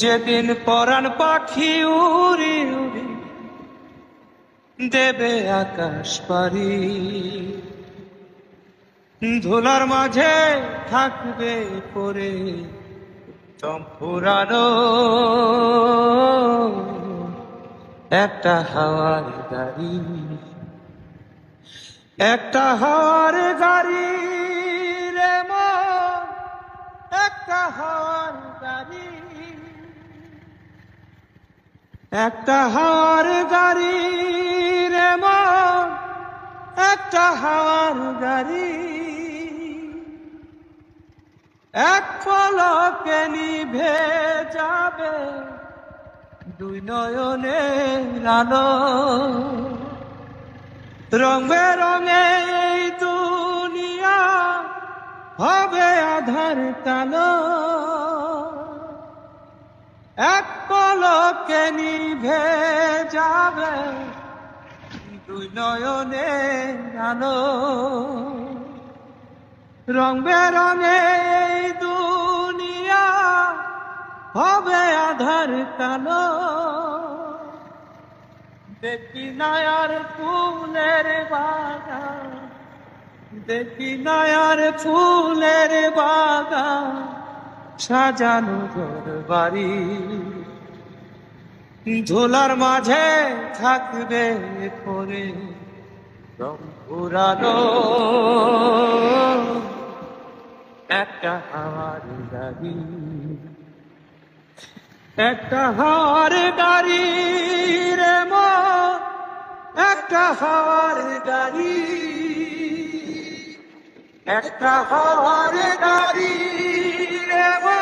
যেদিন পরাণ পাখি উড়ি উড়ি দেবে আকাশ পারি, ধুলার মাঝে থাকবে পরে দম ফুরানো একটা হাওয়ার গাড়ি, একটা হাওয়ার গাড়ি রে মন, একটা হাওয়ার গাড়ি, একটা হাওয়ার গাড়ি রে মন, একটা হাওয়ার গাড়ি। এক পলকে নিভে যাবে দুই নয়নের আলো, রং বেরঙে এই দুনিয়া হবে আধার কালো। এক পলকে নিভে যাবে দুই নয়নের আলো, রং বেরঙে এই দুনিয়া হবে আধার কালো। দেখি নয়ার ফুলের বাগান, দেখি নয়ার ফুলের বাগান, সাজানো ঘর বাড়ি, ঝোলার মাঝে থাকবে পরে রং পুরানো একটা হাওয়ার গাড়ি, একটা হাওয়ার গাড়ি রে মন, একটা হাওয়ার গাড়ি, একটা হাওয়ার গাড়ি রে মন।